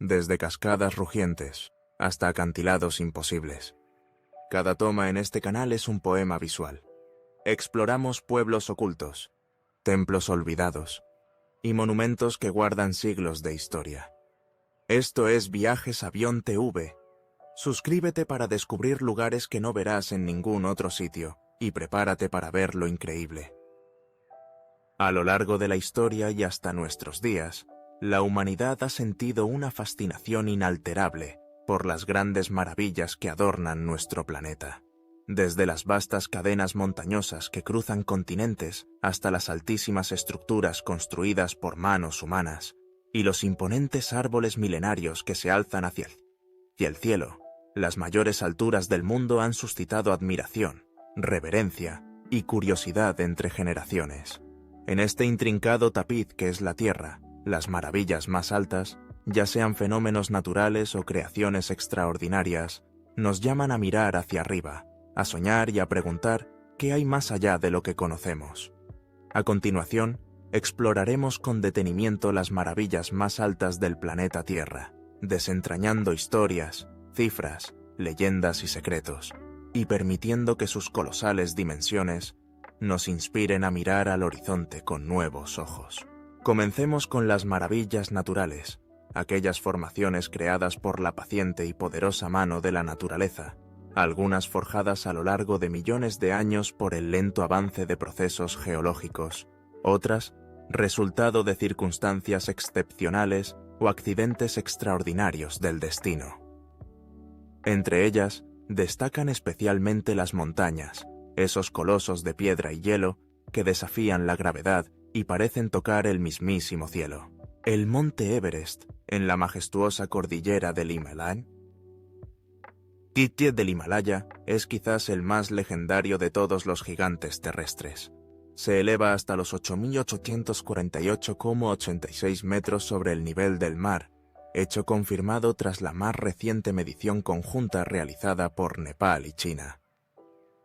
desde cascadas rugientes hasta acantilados imposibles. Cada toma en este canal es un poema visual. Exploramos pueblos ocultos, templos olvidados y monumentos que guardan siglos de historia. Esto es Viajes Avión TV. Suscríbete para descubrir lugares que no verás en ningún otro sitio y prepárate para ver lo increíble. A lo largo de la historia y hasta nuestros días, la humanidad ha sentido una fascinación inalterable por las grandes maravillas que adornan nuestro planeta. Desde las vastas cadenas montañosas que cruzan continentes hasta las altísimas estructuras construidas por manos humanas y los imponentes árboles milenarios que se alzan hacia el cielo, las mayores alturas del mundo han suscitado admiración, reverencia y curiosidad entre generaciones. En este intrincado tapiz que es la Tierra, las maravillas más altas, ya sean fenómenos naturales o creaciones extraordinarias, nos llaman a mirar hacia arriba, a soñar y a preguntar qué hay más allá de lo que conocemos. A continuación, exploraremos con detenimiento las maravillas más altas del planeta Tierra, desentrañando historias, cifras, leyendas y secretos, y permitiendo que sus colosales dimensiones nos inspiren a mirar al horizonte con nuevos ojos. Comencemos con las maravillas naturales, aquellas formaciones creadas por la paciente y poderosa mano de la naturaleza, algunas forjadas a lo largo de millones de años por el lento avance de procesos geológicos, otras resultado de circunstancias excepcionales o accidentes extraordinarios del destino. Entre ellas, destacan especialmente las montañas, esos colosos de piedra y hielo que desafían la gravedad y parecen tocar el mismísimo cielo. El monte Everest, en la majestuosa cordillera del Himalaya. Del Himalaya es quizás el más legendario de todos los gigantes terrestres. Se eleva hasta los 8.848,86 metros sobre el nivel del mar, hecho confirmado tras la más reciente medición conjunta realizada por Nepal y China.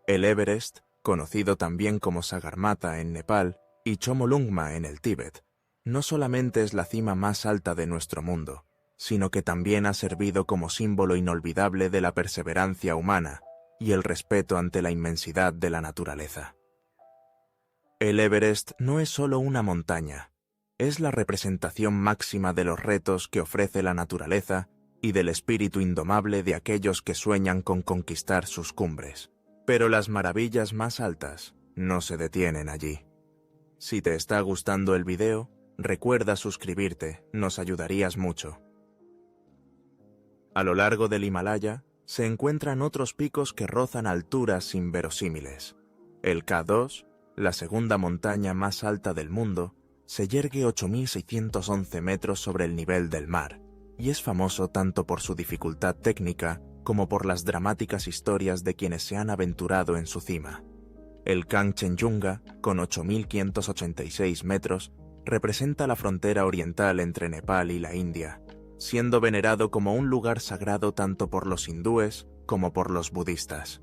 El Everest, conocido también como Sagarmatha en Nepal y Chomolungma en el Tíbet, no solamente es la cima más alta de nuestro mundo, sino que también ha servido como símbolo inolvidable de la perseverancia humana y el respeto ante la inmensidad de la naturaleza. El Everest no es solo una montaña, es la representación máxima de los retos que ofrece la naturaleza y del espíritu indomable de aquellos que sueñan con conquistar sus cumbres. Pero las maravillas más altas no se detienen allí. Si te está gustando el video, recuerda suscribirte, nos ayudarías mucho. A lo largo del Himalaya se encuentran otros picos que rozan alturas inverosímiles. El K2, la segunda montaña más alta del mundo, se yergue 8.611 metros sobre el nivel del mar, y es famoso tanto por su dificultad técnica como por las dramáticas historias de quienes se han aventurado en su cima. El Kangchenjunga, con 8.586 metros, representa la frontera oriental entre Nepal y la India, siendo venerado como un lugar sagrado tanto por los hindúes como por los budistas.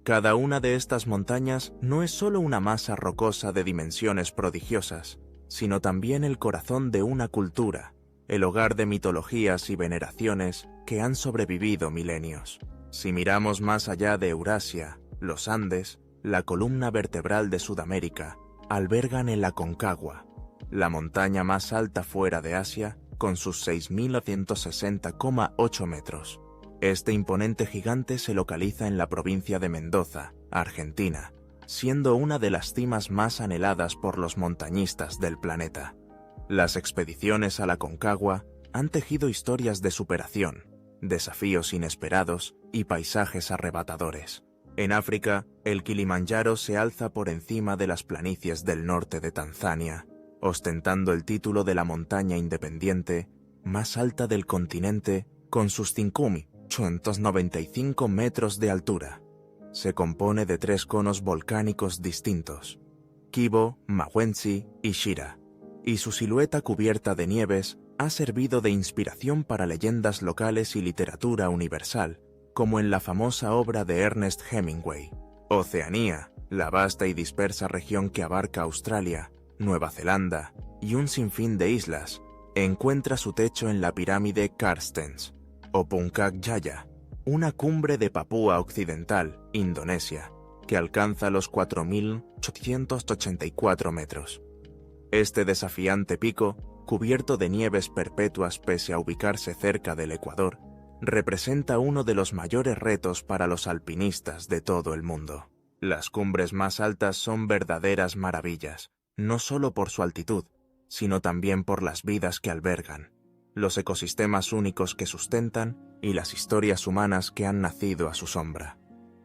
Cada una de estas montañas no es solo una masa rocosa de dimensiones prodigiosas, sino también el corazón de una cultura, el hogar de mitologías y veneraciones que han sobrevivido milenios. Si miramos más allá de Eurasia, los Andes, la columna vertebral de Sudamérica, albergan el Aconcagua, la montaña más alta fuera de Asia, con sus 6.160,8 metros. Este imponente gigante se localiza en la provincia de Mendoza, Argentina, siendo una de las cimas más anheladas por los montañistas del planeta. Las expediciones a la Aconcagua han tejido historias de superación, desafíos inesperados y paisajes arrebatadores. En África, el Kilimanjaro se alza por encima de las planicies del norte de Tanzania, ostentando el título de la montaña independiente más alta del continente con sus 5.895 metros de altura. Se compone de 3 conos volcánicos distintos, Kibo, Mawenzi y Shira, y su silueta cubierta de nieves ha servido de inspiración para leyendas locales y literatura universal, como en la famosa obra de Ernest Hemingway, Oceanía, la vasta y dispersa región que abarca Australia, Nueva Zelanda y un sinfín de islas, encuentra su techo en la pirámide Carstens, o Puncak Jaya, una cumbre de Papúa Occidental, Indonesia, que alcanza los 4.884 metros. Este desafiante pico, cubierto de nieves perpetuas pese a ubicarse cerca del Ecuador, representa uno de los mayores retos para los alpinistas de todo el mundo. Las cumbres más altas son verdaderas maravillas, no solo por su altitud, sino también por las vidas que albergan, los ecosistemas únicos que sustentan y las historias humanas que han nacido a su sombra.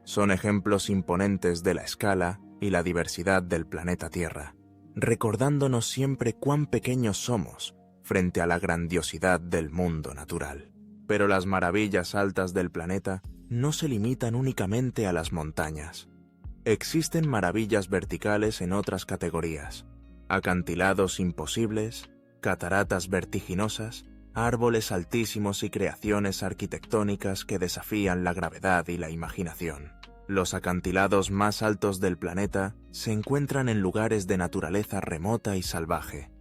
Son ejemplos imponentes de la escala y la diversidad del planeta Tierra, recordándonos siempre cuán pequeños somos frente a la grandiosidad del mundo natural. Pero las maravillas altas del planeta no se limitan únicamente a las montañas. Existen maravillas verticales en otras categorías: acantilados imposibles, cataratas vertiginosas, árboles altísimos y creaciones arquitectónicas que desafían la gravedad y la imaginación. Los acantilados más altos del planeta se encuentran en lugares de naturaleza remota y salvaje.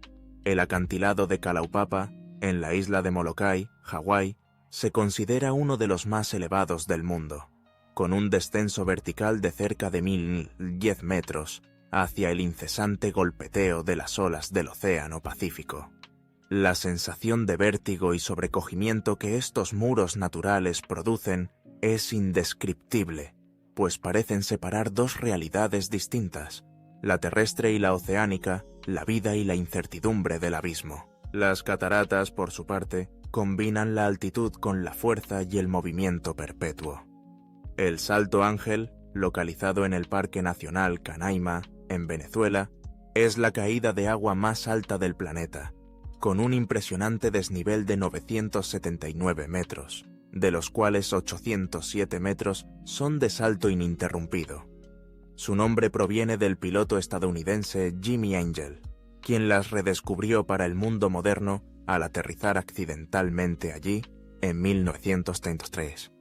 El acantilado de Kalaupapa, en la isla de Molokai, Hawái, se considera uno de los más elevados del mundo, con un descenso vertical de cerca de 1.010 metros hacia el incesante golpeteo de las olas del Océano Pacífico. La sensación de vértigo y sobrecogimiento que estos muros naturales producen es indescriptible, pues parecen separar dos realidades distintas, la terrestre y la oceánica, la vida y la incertidumbre del abismo. Las cataratas, por su parte, combinan la altitud con la fuerza y el movimiento perpetuo. El Salto Ángel, localizado en el Parque Nacional Canaima, en Venezuela, es la caída de agua más alta del planeta, con un impresionante desnivel de 979 metros, de los cuales 807 metros son de salto ininterrumpido. Su nombre proviene del piloto estadounidense Jimmy Angel, quien las redescubrió para el mundo moderno al aterrizar accidentalmente allí en 1933.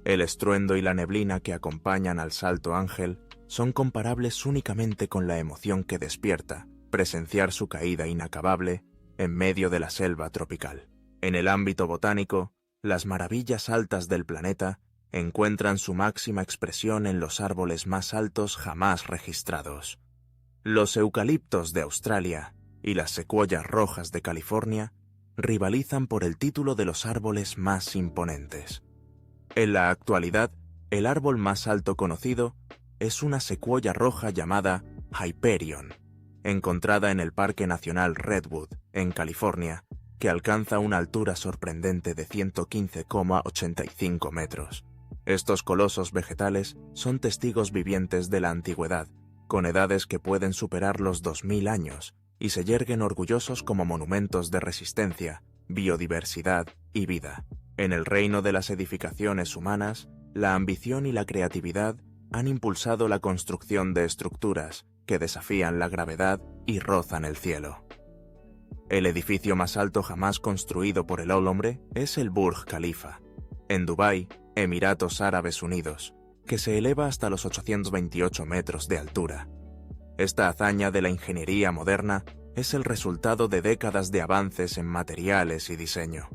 El estruendo y la neblina que acompañan al Salto Ángel son comparables únicamente con la emoción que despierta presenciar su caída inacabable en medio de la selva tropical. En el ámbito botánico, las maravillas altas del planeta encuentran su máxima expresión en los árboles más altos jamás registrados. Los eucaliptos de Australia y las secuoyas rojas de California rivalizan por el título de los árboles más imponentes. En la actualidad, el árbol más alto conocido es una secuoya roja llamada Hyperion, encontrada en el Parque Nacional Redwood, en California, que alcanza una altura sorprendente de 115,85 metros. Estos colosos vegetales son testigos vivientes de la antigüedad, con edades que pueden superar los 2000 años, y se yerguen orgullosos como monumentos de resistencia, biodiversidad y vida. En el reino de las edificaciones humanas, la ambición y la creatividad han impulsado la construcción de estructuras que desafían la gravedad y rozan el cielo. El edificio más alto jamás construido por el hombre es el Burj Khalifa, en Dubái, Emiratos Árabes Unidos, que se eleva hasta los 828 metros de altura. Esta hazaña de la ingeniería moderna es el resultado de décadas de avances en materiales y diseño.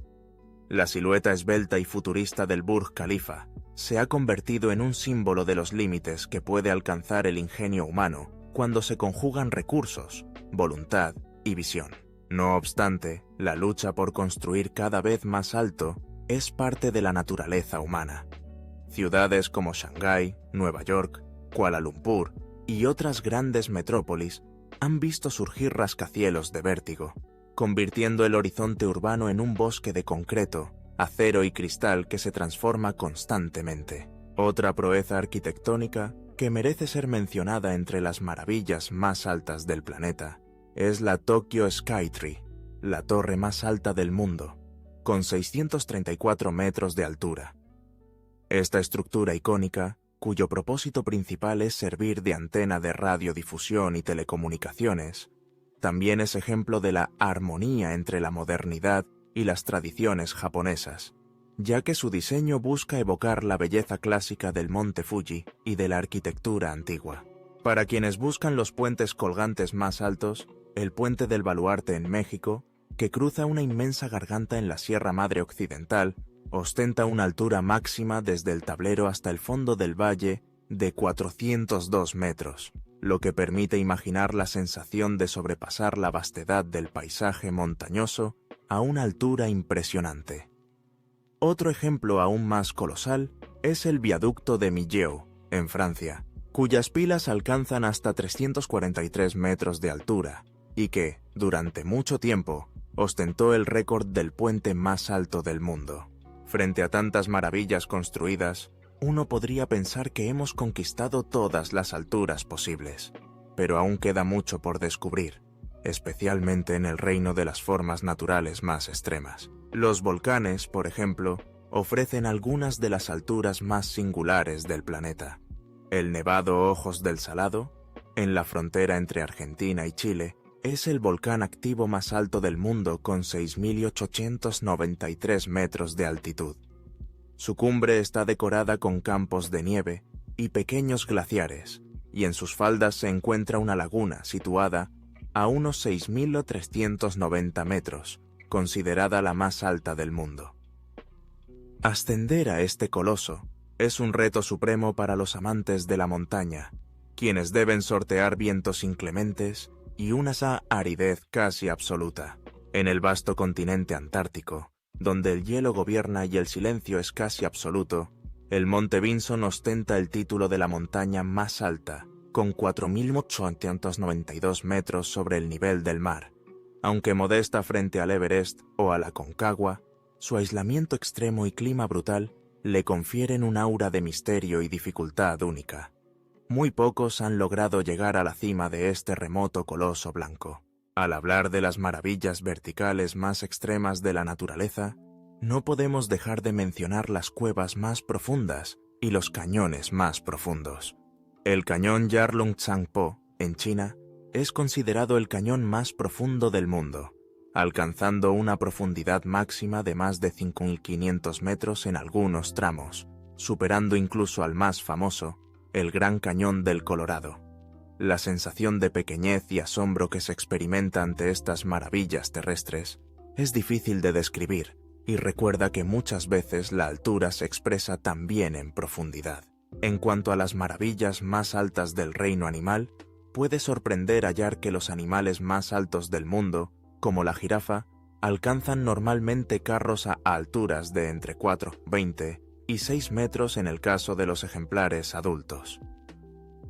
La silueta esbelta y futurista del Burj Khalifa se ha convertido en un símbolo de los límites que puede alcanzar el ingenio humano cuando se conjugan recursos, voluntad y visión. No obstante, la lucha por construir cada vez más alto es parte de la naturaleza humana. Ciudades como Shanghái, Nueva York, Kuala Lumpur y otras grandes metrópolis han visto surgir rascacielos de vértigo, convirtiendo el horizonte urbano en un bosque de concreto, acero y cristal que se transforma constantemente. Otra proeza arquitectónica que merece ser mencionada entre las maravillas más altas del planeta es la Tokyo Skytree, la torre más alta del mundo, con 634 metros de altura. Esta estructura icónica, cuyo propósito principal es servir de antena de radiodifusión y telecomunicaciones, también es ejemplo de la armonía entre la modernidad y las tradiciones japonesas, ya que su diseño busca evocar la belleza clásica del monte Fuji y de la arquitectura antigua. Para quienes buscan los puentes colgantes más altos, el Puente del Baluarte en México que cruza una inmensa garganta en la Sierra Madre Occidental, ostenta una altura máxima desde el tablero hasta el fondo del valle de 402 metros, lo que permite imaginar la sensación de sobrepasar la vastedad del paisaje montañoso a una altura impresionante. Otro ejemplo aún más colosal es el viaducto de Millau, en Francia, cuyas pilas alcanzan hasta 343 metros de altura y que, durante mucho tiempo, ostentó el récord del puente más alto del mundo. Frente a tantas maravillas construidas, uno podría pensar que hemos conquistado todas las alturas posibles, pero aún queda mucho por descubrir, especialmente en el reino de las formas naturales más extremas. Los volcanes, por ejemplo, ofrecen algunas de las alturas más singulares del planeta. El Nevado Ojos del Salado, en la frontera entre Argentina y Chile, es el volcán activo más alto del mundo con 6.893 metros de altitud. Su cumbre está decorada con campos de nieve y pequeños glaciares, y en sus faldas se encuentra una laguna situada a unos 6.390 metros, considerada la más alta del mundo. Ascender a este coloso es un reto supremo para los amantes de la montaña, quienes deben sortear vientos inclementes y una aridez casi absoluta. En el vasto continente antártico, donde el hielo gobierna y el silencio es casi absoluto, el Monte Vinson ostenta el título de la montaña más alta, con 4.892 metros sobre el nivel del mar. Aunque modesta frente al Everest o a la Aconcagua, su aislamiento extremo y clima brutal le confieren un aura de misterio y dificultad única. Muy pocos han logrado llegar a la cima de este remoto coloso blanco. Al hablar de las maravillas verticales más extremas de la naturaleza, no podemos dejar de mencionar las cuevas más profundas y los cañones más profundos. El cañón Yarlung-Tsangpo, en China, es considerado el cañón más profundo del mundo, alcanzando una profundidad máxima de más de 5.500 metros en algunos tramos, superando incluso al más famoso, el Gran Cañón del Colorado. La sensación de pequeñez y asombro que se experimenta ante estas maravillas terrestres es difícil de describir y recuerda que muchas veces la altura se expresa también en profundidad. En cuanto a las maravillas más altas del reino animal, puede sorprender hallar que los animales más altos del mundo, como la jirafa, alcanzan normalmente carros a alturas de entre 4, 20 y 6 metros en el caso de los ejemplares adultos.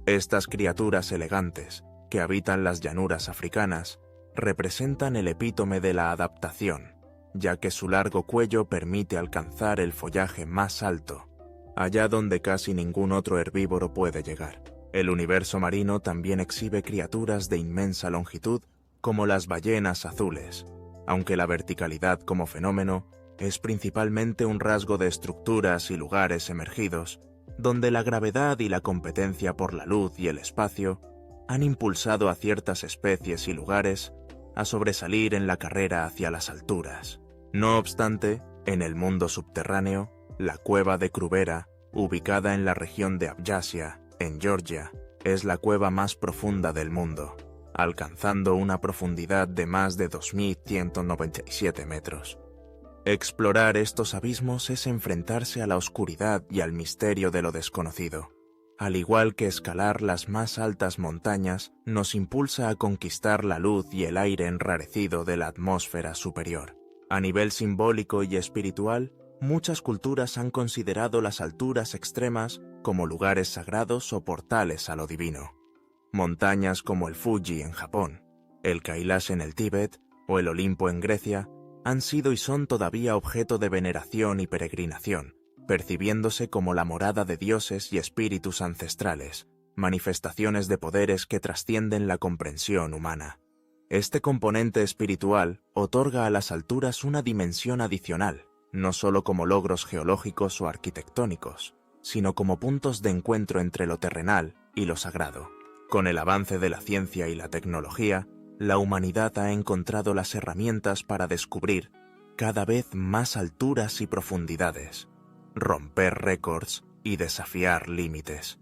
Estas criaturas elegantes, que habitan las llanuras africanas, representan el epítome de la adaptación, ya que su largo cuello permite alcanzar el follaje más alto, allá donde casi ningún otro herbívoro puede llegar. El universo marino también exhibe criaturas de inmensa longitud, como las ballenas azules, aunque la verticalidad como fenómeno es principalmente un rasgo de estructuras y lugares emergidos, donde la gravedad y la competencia por la luz y el espacio han impulsado a ciertas especies y lugares a sobresalir en la carrera hacia las alturas. No obstante, en el mundo subterráneo, la cueva de Kruvera, ubicada en la región de Abjasia, en Georgia, es la cueva más profunda del mundo, alcanzando una profundidad de más de 2.197 metros. Explorar estos abismos es enfrentarse a la oscuridad y al misterio de lo desconocido. Al igual que escalar las más altas montañas nos impulsa a conquistar la luz y el aire enrarecido de la atmósfera superior. A nivel simbólico y espiritual, muchas culturas han considerado las alturas extremas como lugares sagrados o portales a lo divino. Montañas como el Fuji en Japón, el Kailash en el Tíbet o el Olimpo en Grecia han sido y son todavía objeto de veneración y peregrinación, percibiéndose como la morada de dioses y espíritus ancestrales, manifestaciones de poderes que trascienden la comprensión humana. Este componente espiritual otorga a las alturas una dimensión adicional, no solo como logros geológicos o arquitectónicos, sino como puntos de encuentro entre lo terrenal y lo sagrado. Con el avance de la ciencia y la tecnología, la humanidad ha encontrado las herramientas para descubrir cada vez más alturas y profundidades, romper récords y desafiar límites.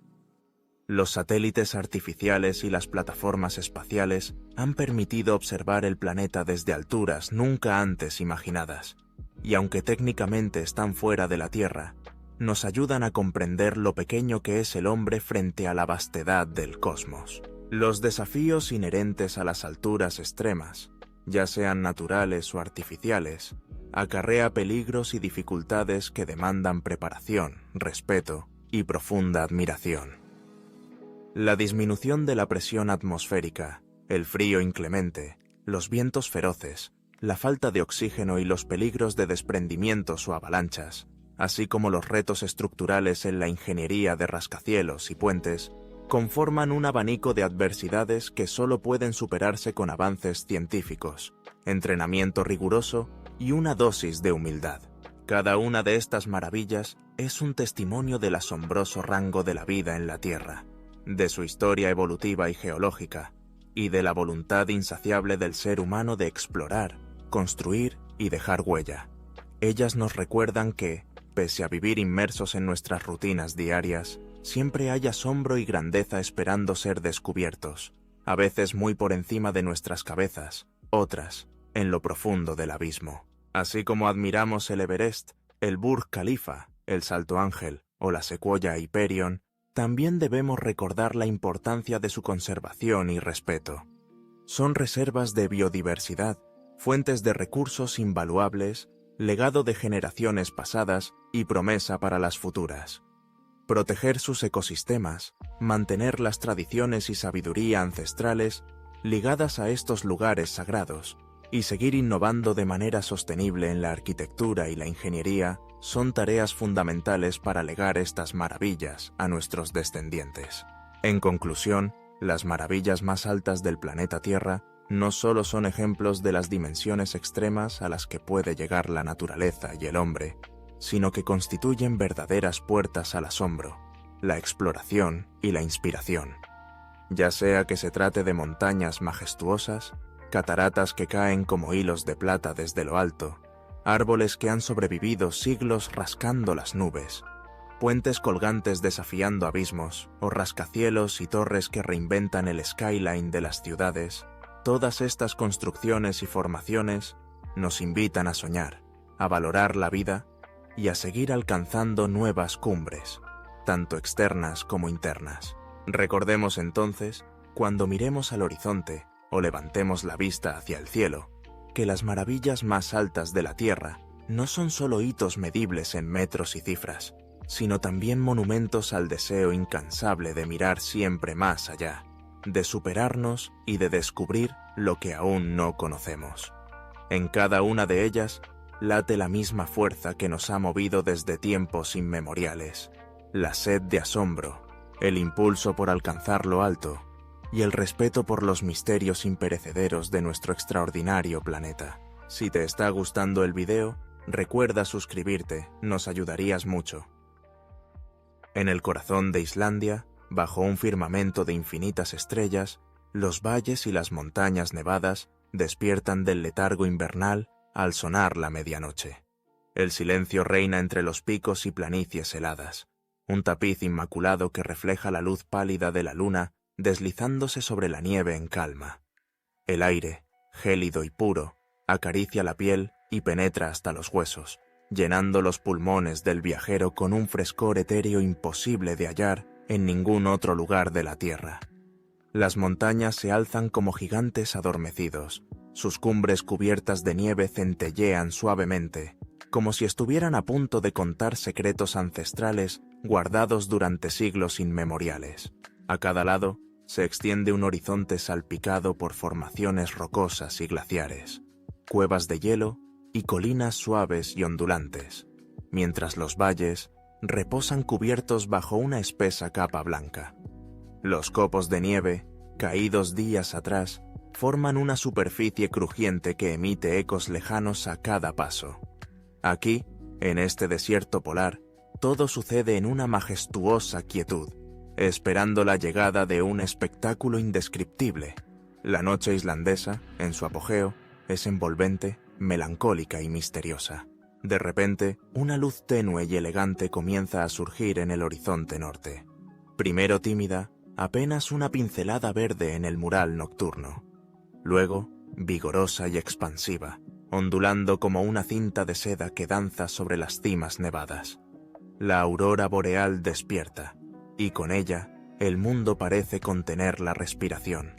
Los satélites artificiales y las plataformas espaciales han permitido observar el planeta desde alturas nunca antes imaginadas, y aunque técnicamente están fuera de la Tierra, nos ayudan a comprender lo pequeño que es el hombre frente a la vastedad del cosmos. Los desafíos inherentes a las alturas extremas, ya sean naturales o artificiales, acarrea peligros y dificultades que demandan preparación, respeto y profunda admiración. La disminución de la presión atmosférica, el frío inclemente, los vientos feroces, la falta de oxígeno y los peligros de desprendimientos o avalanchas, así como los retos estructurales en la ingeniería de rascacielos y puentes, conforman un abanico de adversidades que solo pueden superarse con avances científicos, entrenamiento riguroso y una dosis de humildad. Cada una de estas maravillas es un testimonio del asombroso rango de la vida en la Tierra, de su historia evolutiva y geológica, y de la voluntad insaciable del ser humano de explorar, construir y dejar huella. Ellas nos recuerdan que, pese a vivir inmersos en nuestras rutinas diarias, siempre hay asombro y grandeza esperando ser descubiertos, a veces muy por encima de nuestras cabezas, otras en lo profundo del abismo. Así como admiramos el Everest, el Burj Khalifa, el Salto Ángel o la Sequoia Hyperion, también debemos recordar la importancia de su conservación y respeto. Son reservas de biodiversidad, fuentes de recursos invaluables, legado de generaciones pasadas y promesa para las futuras. Proteger sus ecosistemas, mantener las tradiciones y sabiduría ancestrales ligadas a estos lugares sagrados y seguir innovando de manera sostenible en la arquitectura y la ingeniería son tareas fundamentales para legar estas maravillas a nuestros descendientes. En conclusión, las maravillas más altas del planeta Tierra no solo son ejemplos de las dimensiones extremas a las que puede llegar la naturaleza y el hombre, sino que constituyen verdaderas puertas al asombro, la exploración y la inspiración. Ya sea que se trate de montañas majestuosas, cataratas que caen como hilos de plata desde lo alto, árboles que han sobrevivido siglos rascando las nubes, puentes colgantes desafiando abismos, o rascacielos y torres que reinventan el skyline de las ciudades, todas estas construcciones y formaciones nos invitan a soñar, a valorar la vida y a seguir alcanzando nuevas cumbres, tanto externas como internas. Recordemos entonces, cuando miremos al horizonte o levantemos la vista hacia el cielo, que las maravillas más altas de la Tierra no son solo hitos medibles en metros y cifras, sino también monumentos al deseo incansable de mirar siempre más allá, de superarnos y de descubrir lo que aún no conocemos. En cada una de ellas late la misma fuerza que nos ha movido desde tiempos inmemoriales, la sed de asombro, el impulso por alcanzar lo alto y el respeto por los misterios imperecederos de nuestro extraordinario planeta. Si te está gustando el video, recuerda suscribirte, nos ayudarías mucho. En el corazón de Islandia, bajo un firmamento de infinitas estrellas, los valles y las montañas nevadas despiertan del letargo invernal al sonar la medianoche. El silencio reina entre los picos y planicies heladas, un tapiz inmaculado que refleja la luz pálida de la luna deslizándose sobre la nieve en calma. El aire, gélido y puro, acaricia la piel y penetra hasta los huesos, llenando los pulmones del viajero con un frescor etéreo imposible de hallar en ningún otro lugar de la Tierra. Las montañas se alzan como gigantes adormecidos, sus cumbres cubiertas de nieve centellean suavemente, como si estuvieran a punto de contar secretos ancestrales guardados durante siglos inmemoriales. A cada lado se extiende un horizonte salpicado por formaciones rocosas y glaciares, cuevas de hielo y colinas suaves y ondulantes, mientras los valles reposan cubiertos bajo una espesa capa blanca. Los copos de nieve, caídos días atrás, forman una superficie crujiente que emite ecos lejanos a cada paso. Aquí, en este desierto polar, todo sucede en una majestuosa quietud, esperando la llegada de un espectáculo indescriptible. La noche islandesa, en su apogeo, es envolvente, melancólica y misteriosa. De repente, una luz tenue y elegante comienza a surgir en el horizonte norte. Primero tímida, apenas una pincelada verde en el mural nocturno. Luego, vigorosa y expansiva, ondulando como una cinta de seda que danza sobre las cimas nevadas. La aurora boreal despierta, y con ella, el mundo parece contener la respiración.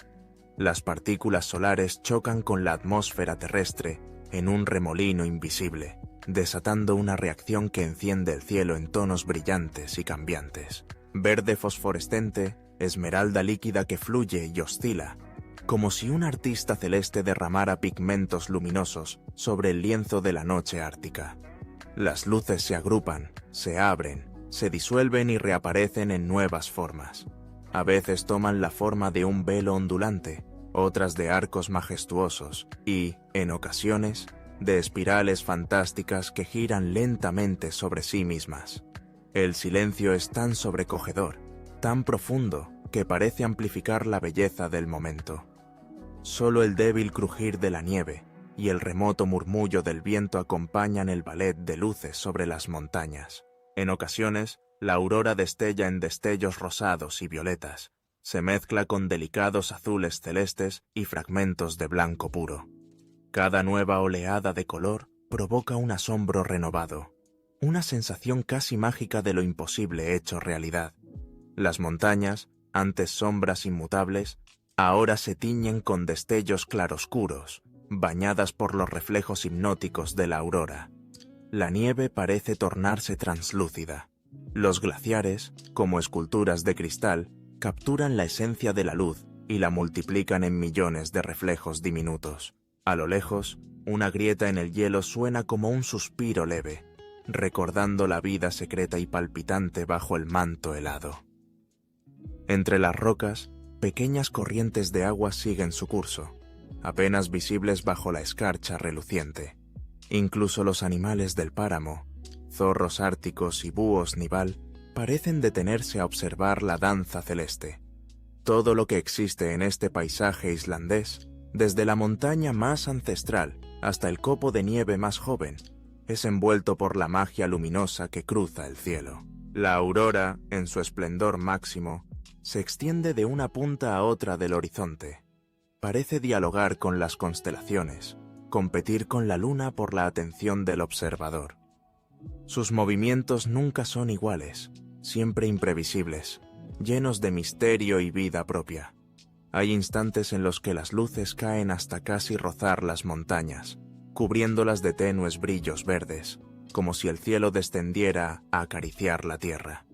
Las partículas solares chocan con la atmósfera terrestre en un remolino invisible, desatando una reacción que enciende el cielo en tonos brillantes y cambiantes. Verde fosforescente, esmeralda líquida que fluye y oscila, como si un artista celeste derramara pigmentos luminosos sobre el lienzo de la noche ártica. Las luces se agrupan, se abren, se disuelven y reaparecen en nuevas formas. A veces toman la forma de un velo ondulante, otras de arcos majestuosos y, en ocasiones, de espirales fantásticas que giran lentamente sobre sí mismas. El silencio es tan sobrecogedor, tan profundo, que parece amplificar la belleza del momento. Solo el débil crujir de la nieve y el remoto murmullo del viento acompañan el ballet de luces sobre las montañas. En ocasiones, la aurora destella en destellos rosados y violetas, se mezcla con delicados azules celestes y fragmentos de blanco puro. Cada nueva oleada de color provoca un asombro renovado, una sensación casi mágica de lo imposible hecho realidad. Las montañas, antes sombras inmutables, ahora se tiñen con destellos claroscuros, bañadas por los reflejos hipnóticos de la aurora. La nieve parece tornarse translúcida. Los glaciares, como esculturas de cristal, capturan la esencia de la luz y la multiplican en millones de reflejos diminutos. A lo lejos, una grieta en el hielo suena como un suspiro leve, recordando la vida secreta y palpitante bajo el manto helado. Entre las rocas, pequeñas corrientes de agua siguen su curso, apenas visibles bajo la escarcha reluciente. Incluso los animales del páramo, zorros árticos y búhos nival, parecen detenerse a observar la danza celeste. Todo lo que existe en este paisaje islandés, desde la montaña más ancestral hasta el copo de nieve más joven, es envuelto por la magia luminosa que cruza el cielo. La aurora, en su esplendor máximo, se extiende de una punta a otra del horizonte. Parece dialogar con las constelaciones, competir con la luna por la atención del observador. Sus movimientos nunca son iguales, siempre imprevisibles, llenos de misterio y vida propia. Hay instantes en los que las luces caen hasta casi rozar las montañas, cubriéndolas de tenues brillos verdes, como si el cielo descendiera a acariciar la tierra.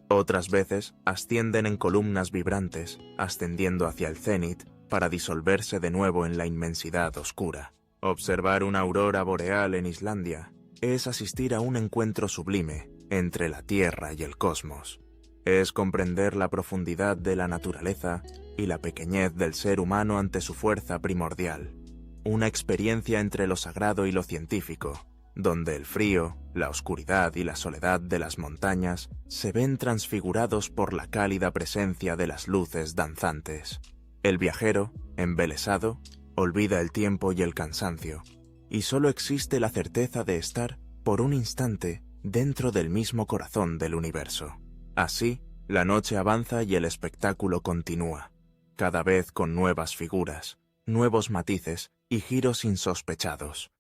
Otras veces ascienden en columnas vibrantes, ascendiendo hacia el cénit para disolverse de nuevo en la inmensidad oscura. Observar una aurora boreal en Islandia es asistir a un encuentro sublime entre la Tierra y el cosmos. Es comprender la profundidad de la naturaleza y la pequeñez del ser humano ante su fuerza primordial. Una experiencia entre lo sagrado y lo científico, donde el frío, la oscuridad y la soledad de las montañas se ven transfigurados por la cálida presencia de las luces danzantes. El viajero, embelesado, olvida el tiempo y el cansancio, y solo existe la certeza de estar, por un instante, dentro del mismo corazón del universo. Así, la noche avanza y el espectáculo continúa, cada vez con nuevas figuras, nuevos matices y giros insospechados.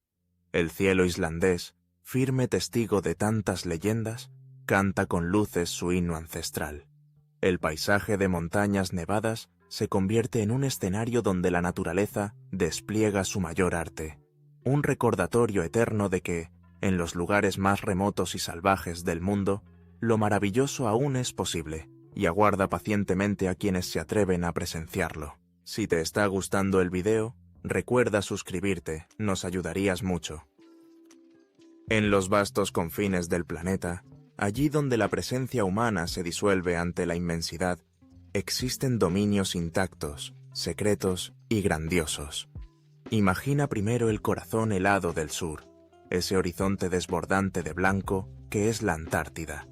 El cielo islandés, firme testigo de tantas leyendas, canta con luces su himno ancestral. El paisaje de montañas nevadas se convierte en un escenario donde la naturaleza despliega su mayor arte, un recordatorio eterno de que, en los lugares más remotos y salvajes del mundo, lo maravilloso aún es posible, y aguarda pacientemente a quienes se atreven a presenciarlo. Si te está gustando el video, recuerda suscribirte, nos ayudarías mucho. En los vastos confines del planeta, allí donde la presencia humana se disuelve ante la inmensidad, existen dominios intactos, secretos y grandiosos. Imagina primero el corazón helado del sur, ese horizonte desbordante de blanco que es la Antártida.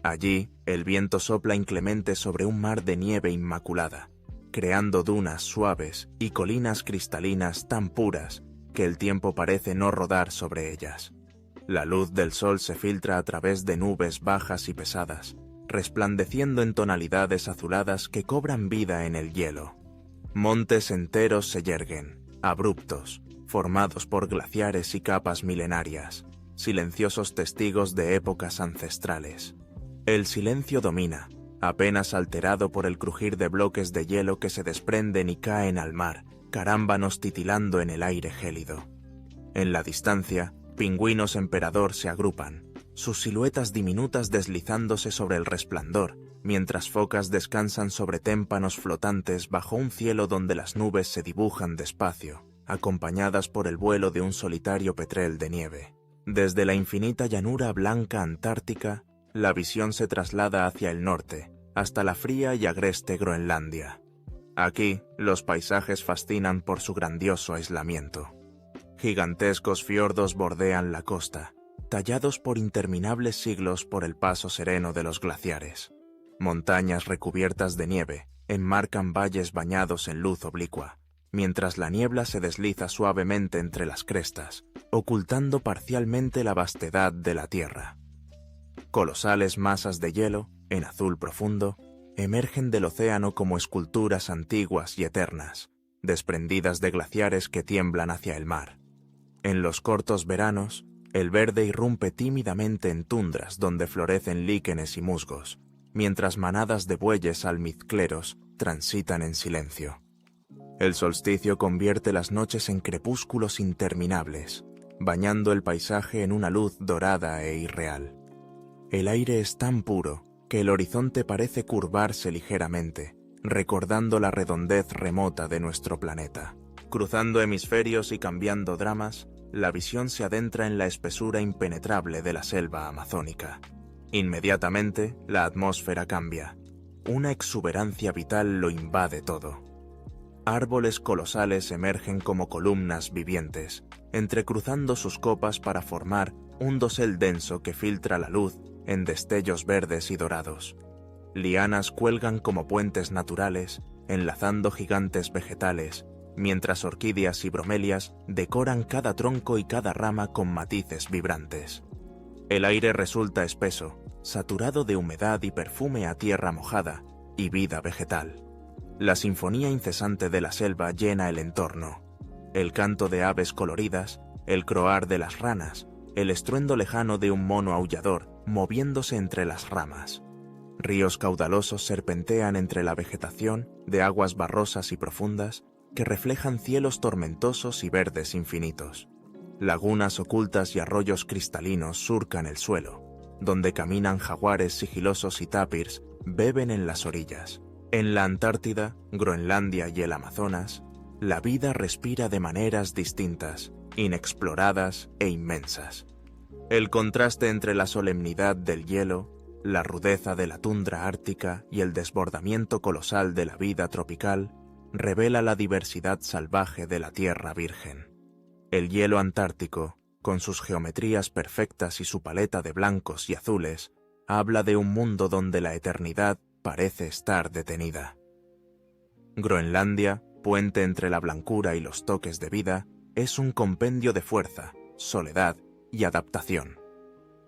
Allí, el viento sopla inclemente sobre un mar de nieve inmaculada, creando dunas suaves y colinas cristalinas tan puras que el tiempo parece no rodar sobre ellas. La luz del sol se filtra a través de nubes bajas y pesadas, resplandeciendo en tonalidades azuladas que cobran vida en el hielo. Montes enteros se yerguen, abruptos, formados por glaciares y capas milenarias, silenciosos testigos de épocas ancestrales. El silencio domina, apenas alterado por el crujir de bloques de hielo que se desprenden y caen al mar, carámbanos titilando en el aire gélido. En la distancia, pingüinos emperador se agrupan, sus siluetas diminutas deslizándose sobre el resplandor, mientras focas descansan sobre témpanos flotantes bajo un cielo donde las nubes se dibujan despacio, acompañadas por el vuelo de un solitario petrel de nieve. Desde la infinita llanura blanca antártica, la visión se traslada hacia el norte, hasta la fría y agreste Groenlandia. Aquí, los paisajes fascinan por su grandioso aislamiento. Gigantescos fiordos bordean la costa, tallados por interminables siglos por el paso sereno de los glaciares. Montañas recubiertas de nieve enmarcan valles bañados en luz oblicua, mientras la niebla se desliza suavemente entre las crestas, ocultando parcialmente la vastedad de la tierra. Colosales masas de hielo, en azul profundo, emergen del océano como esculturas antiguas y eternas, desprendidas de glaciares que tiemblan hacia el mar. En los cortos veranos, el verde irrumpe tímidamente en tundras donde florecen líquenes y musgos, mientras manadas de bueyes almizcleros transitan en silencio. El solsticio convierte las noches en crepúsculos interminables, bañando el paisaje en una luz dorada e irreal. El aire es tan puro que el horizonte parece curvarse ligeramente, recordando la redondez remota de nuestro planeta. Cruzando hemisferios y cambiando dramas, la visión se adentra en la espesura impenetrable de la selva amazónica. Inmediatamente, la atmósfera cambia. Una exuberancia vital lo invade todo. Árboles colosales emergen como columnas vivientes, entrecruzando sus copas para formar un dosel denso que filtra la luz en destellos verdes y dorados. Lianas cuelgan como puentes naturales, enlazando gigantes vegetales, mientras orquídeas y bromelias decoran cada tronco y cada rama con matices vibrantes. El aire resulta espeso, saturado de humedad y perfume a tierra mojada y vida vegetal. La sinfonía incesante de la selva llena el entorno. El canto de aves coloridas, el croar de las ranas, el estruendo lejano de un mono aullador moviéndose entre las ramas. Ríos caudalosos serpentean entre la vegetación de aguas barrosas y profundas que reflejan cielos tormentosos y verdes infinitos. Lagunas ocultas y arroyos cristalinos surcan el suelo, donde caminan jaguares sigilosos y tapirs beben en las orillas. En la Antártida, Groenlandia y el Amazonas, la vida respira de maneras distintas, inexploradas e inmensas. El contraste entre la solemnidad del hielo, la rudeza de la tundra ártica y el desbordamiento colosal de la vida tropical revela la diversidad salvaje de la Tierra Virgen. El hielo antártico, con sus geometrías perfectas y su paleta de blancos y azules, habla de un mundo donde la eternidad parece estar detenida. Groenlandia, puente entre la blancura y los toques de vida, es un compendio de fuerza, soledad y adaptación.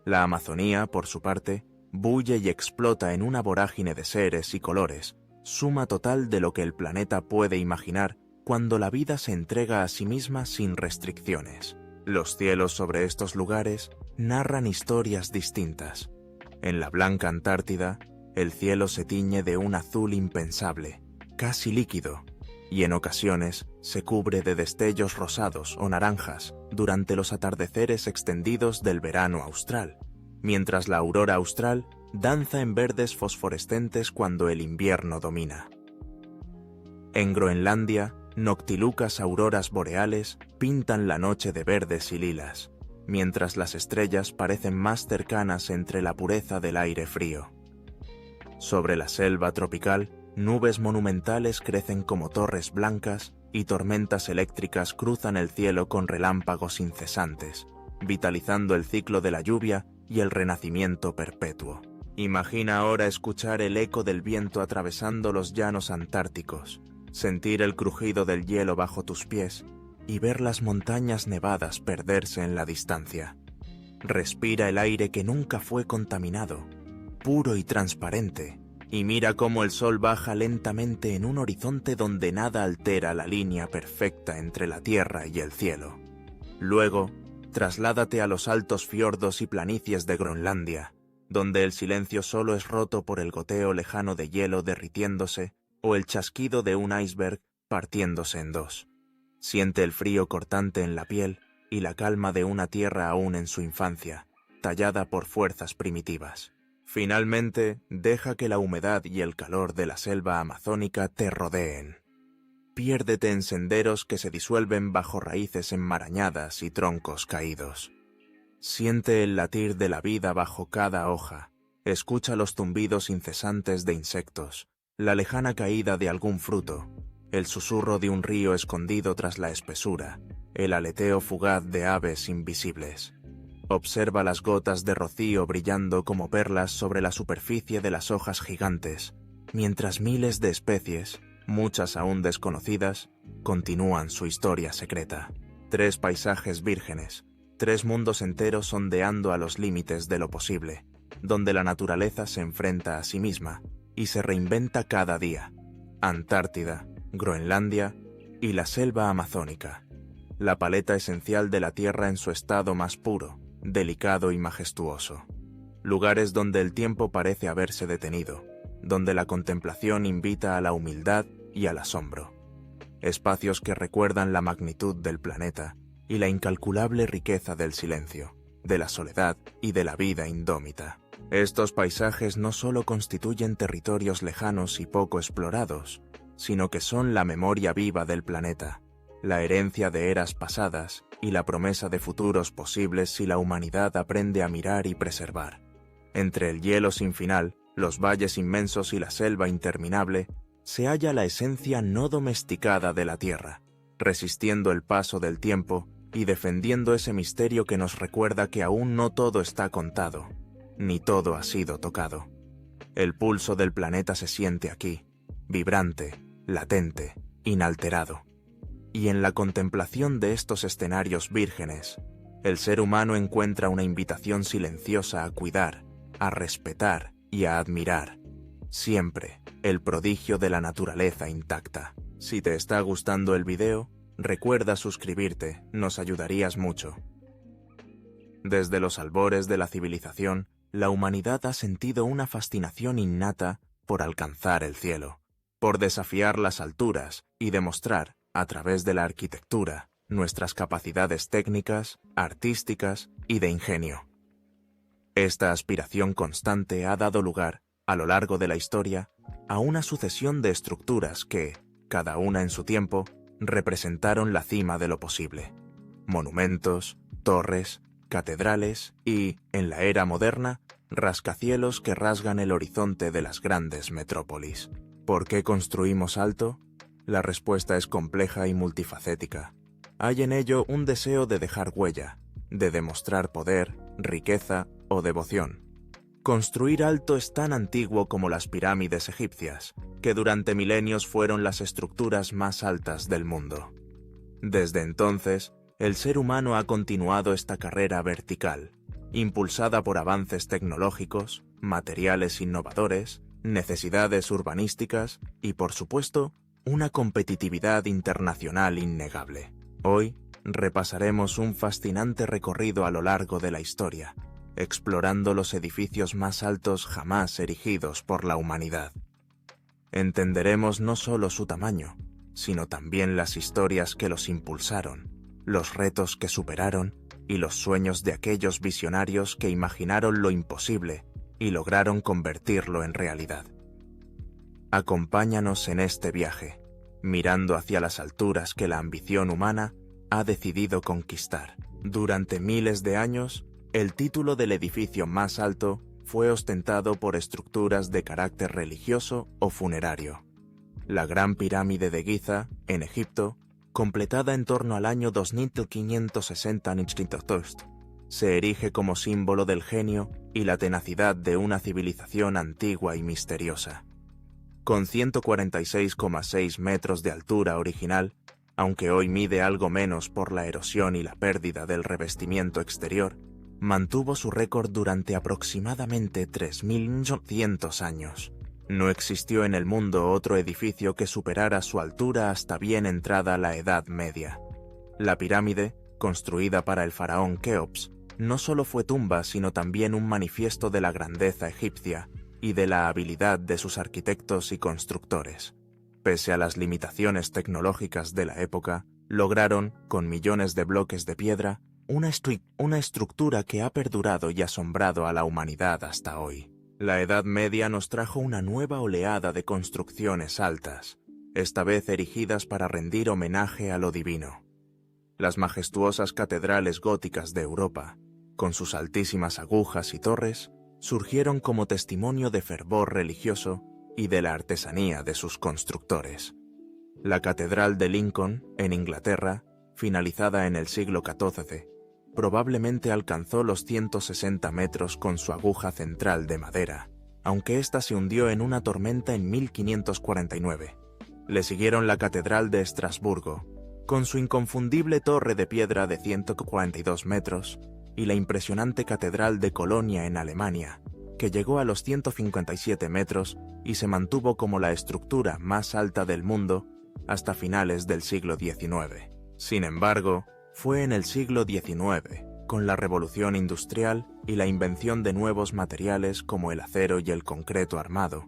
La Amazonía, por su parte, bulle y explota en una vorágine de seres y colores, suma total de lo que el planeta puede imaginar cuando la vida se entrega a sí misma sin restricciones. Los cielos sobre estos lugares narran historias distintas. En la blanca Antártida, el cielo se tiñe de un azul impensable, casi líquido, y en ocasiones se cubre de destellos rosados o naranjas durante los atardeceres extendidos del verano austral, mientras la aurora austral danza en verdes fosforescentes cuando el invierno domina. En Groenlandia, noctilucas auroras boreales pintan la noche de verdes y lilas, mientras las estrellas parecen más cercanas entre la pureza del aire frío. Sobre la selva tropical, nubes monumentales crecen como torres blancas y tormentas eléctricas cruzan el cielo con relámpagos incesantes, vitalizando el ciclo de la lluvia y el renacimiento perpetuo. Imagina ahora escuchar el eco del viento atravesando los llanos antárticos, sentir el crujido del hielo bajo tus pies y ver las montañas nevadas perderse en la distancia. Respira el aire que nunca fue contaminado. puro y transparente, y mira cómo el sol baja lentamente en un horizonte donde nada altera la línea perfecta entre la tierra y el cielo. Luego, trasládate a los altos fiordos y planicies de Groenlandia, donde el silencio solo es roto por el goteo lejano de hielo derritiéndose o el chasquido de un iceberg partiéndose en dos. Siente el frío cortante en la piel y la calma de una tierra aún en su infancia, tallada por fuerzas primitivas. Finalmente, deja que la humedad y el calor de la selva amazónica te rodeen. Piérdete en senderos que se disuelven bajo raíces enmarañadas y troncos caídos. Siente el latir de la vida bajo cada hoja, escucha los zumbidos incesantes de insectos, la lejana caída de algún fruto, el susurro de un río escondido tras la espesura, el aleteo fugaz de aves invisibles. Observa las gotas de rocío brillando como perlas sobre la superficie de las hojas gigantes, mientras miles de especies, muchas aún desconocidas, continúan su historia secreta. 3 paisajes vírgenes, 3 mundos enteros ondeando a los límites de lo posible, donde la naturaleza se enfrenta a sí misma y se reinventa cada día. Antártida, Groenlandia y la selva amazónica. La paleta esencial de la Tierra en su estado más puro, delicado y majestuoso. Lugares donde el tiempo parece haberse detenido, donde la contemplación invita a la humildad y al asombro. Espacios que recuerdan la magnitud del planeta y la incalculable riqueza del silencio, de la soledad y de la vida indómita. Estos paisajes no solo constituyen territorios lejanos y poco explorados, sino que son la memoria viva del planeta, la herencia de eras pasadas y la promesa de futuros posibles si la humanidad aprende a mirar y preservar. Entre el hielo sin final, los valles inmensos y la selva interminable, se halla la esencia no domesticada de la tierra, resistiendo el paso del tiempo y defendiendo ese misterio que nos recuerda que aún no todo está contado, ni todo ha sido tocado. El pulso del planeta se siente aquí, vibrante, latente, inalterado. Y en la contemplación de estos escenarios vírgenes, el ser humano encuentra una invitación silenciosa a cuidar, a respetar y a admirar, siempre, el prodigio de la naturaleza intacta. Si te está gustando el video, recuerda suscribirte, nos ayudarías mucho. Desde los albores de la civilización, la humanidad ha sentido una fascinación innata por alcanzar el cielo, por desafiar las alturas y demostrar, a través de la arquitectura, nuestras capacidades técnicas, artísticas y de ingenio. Esta aspiración constante ha dado lugar, a lo largo de la historia, a una sucesión de estructuras que, cada una en su tiempo, representaron la cima de lo posible. Monumentos, torres, catedrales y, en la era moderna, rascacielos que rasgan el horizonte de las grandes metrópolis. ¿Por qué construimos alto? La respuesta es compleja y multifacética. Hay en ello un deseo de dejar huella, de demostrar poder, riqueza o devoción. Construir alto es tan antiguo como las pirámides egipcias, que durante milenios fueron las estructuras más altas del mundo. Desde entonces, el ser humano ha continuado esta carrera vertical, impulsada por avances tecnológicos, materiales innovadores, necesidades urbanísticas y, por supuesto, una competitividad internacional innegable. Hoy repasaremos un fascinante recorrido a lo largo de la historia, explorando los edificios más altos jamás erigidos por la humanidad. Entenderemos no solo su tamaño, sino también las historias que los impulsaron, los retos que superaron y los sueños de aquellos visionarios que imaginaron lo imposible y lograron convertirlo en realidad. Acompáñanos en este viaje, mirando hacia las alturas que la ambición humana ha decidido conquistar. Durante miles de años, el título del edificio más alto fue ostentado por estructuras de carácter religioso o funerario. La Gran Pirámide de Giza, en Egipto, completada en torno al año 2560 n.Chr., se erige como símbolo del genio y la tenacidad de una civilización antigua y misteriosa. Con 146,6 metros de altura original, aunque hoy mide algo menos por la erosión y la pérdida del revestimiento exterior, mantuvo su récord durante aproximadamente 3.800 años. No existió en el mundo otro edificio que superara su altura hasta bien entrada la Edad Media. La pirámide, construida para el faraón Keops, no solo fue tumba sino también un manifiesto de la grandeza egipcia y de la habilidad de sus arquitectos y constructores. Pese a las limitaciones tecnológicas de la época, lograron, con millones de bloques de piedra, una estructura que ha perdurado y asombrado a la humanidad hasta hoy. La Edad Media nos trajo una nueva oleada de construcciones altas, esta vez erigidas para rendir homenaje a lo divino. Las majestuosas catedrales góticas de Europa, con sus altísimas agujas y torres, surgieron como testimonio de fervor religioso y de la artesanía de sus constructores. La Catedral de Lincoln, en Inglaterra, finalizada en el siglo XIV, probablemente alcanzó los 160 metros con su aguja central de madera, aunque ésta se hundió en una tormenta en 1549. Le siguieron la Catedral de Estrasburgo, con su inconfundible torre de piedra de 142 metros, y la impresionante Catedral de Colonia en Alemania, que llegó a los 157 metros y se mantuvo como la estructura más alta del mundo hasta finales del siglo XIX. Sin embargo, fue en el siglo XIX, con la revolución industrial y la invención de nuevos materiales como el acero y el concreto armado,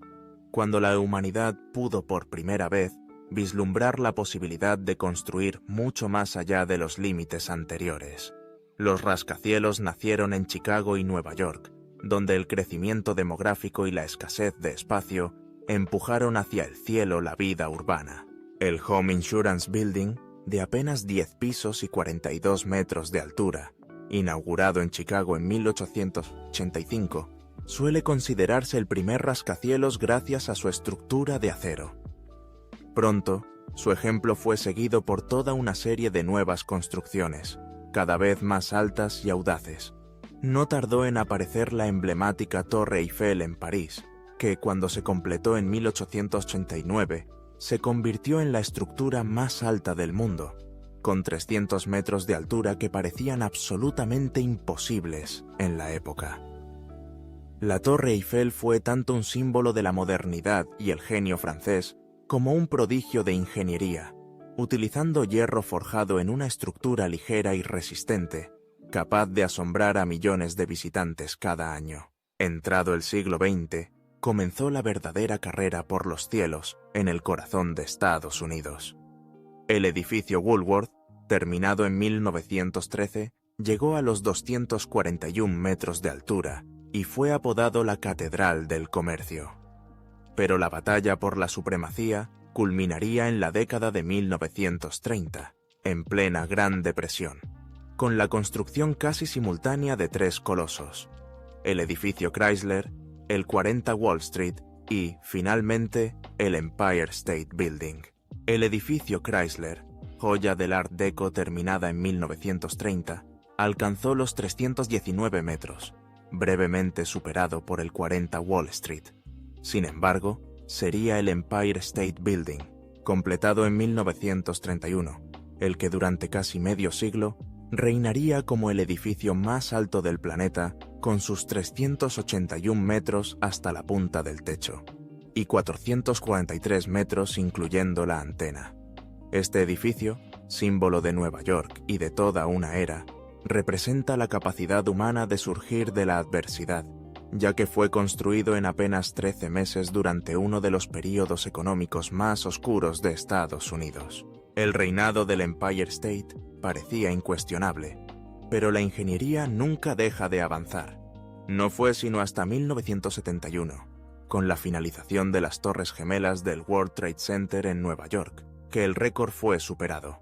cuando la humanidad pudo por primera vez vislumbrar la posibilidad de construir mucho más allá de los límites anteriores. Los rascacielos nacieron en Chicago y Nueva York, donde el crecimiento demográfico y la escasez de espacio empujaron hacia el cielo la vida urbana. El Home Insurance Building, de apenas 10 pisos y 42 metros de altura, inaugurado en Chicago en 1885, suele considerarse el primer rascacielos gracias a su estructura de acero. Pronto, su ejemplo fue seguido por toda una serie de nuevas construcciones, cada vez más altas y audaces. No tardó en aparecer la emblemática Torre Eiffel en París, que cuando se completó en 1889, se convirtió en la estructura más alta del mundo, con 300 metros de altura que parecían absolutamente imposibles en la época. La Torre Eiffel fue tanto un símbolo de la modernidad y el genio francés como un prodigio de ingeniería, utilizando hierro forjado en una estructura ligera y resistente, capaz de asombrar a millones de visitantes cada año. Entrado el siglo XX, comenzó la verdadera carrera por los cielos en el corazón de Estados Unidos. El edificio Woolworth, terminado en 1913, llegó a los 241 metros de altura y fue apodado la Catedral del Comercio. Pero la batalla por la supremacía culminaría en la década de 1930, en plena Gran Depresión, con la construcción casi simultánea de 3 colosos: el edificio Chrysler, el 40 Wall Street y, finalmente, el Empire State Building. El edificio Chrysler, joya del Art Deco terminada en 1930, alcanzó los 319 metros, brevemente superado por el 40 Wall Street. Sin embargo, sería el Empire State Building, completado en 1931, el que durante casi medio siglo reinaría como el edificio más alto del planeta, con sus 381 metros hasta la punta del techo, y 443 metros incluyendo la antena. Este edificio, símbolo de Nueva York y de toda una era, representa la capacidad humana de surgir de la adversidad, ya que fue construido en apenas 13 meses durante uno de los períodos económicos más oscuros de Estados Unidos. El reinado del Empire State parecía incuestionable, pero la ingeniería nunca deja de avanzar. No fue sino hasta 1971, con la finalización de las Torres Gemelas del World Trade Center en Nueva York, que el récord fue superado.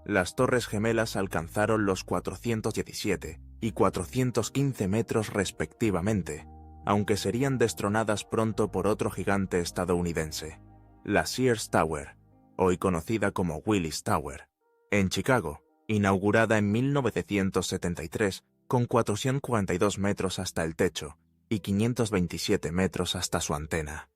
Las Torres Gemelas alcanzaron los 417 y 415 metros respectivamente, aunque serían destronadas pronto por otro gigante estadounidense, la Sears Tower, hoy conocida como Willis Tower, en Chicago, inaugurada en 1973 con 442 metros hasta el techo y 527 metros hasta su antena.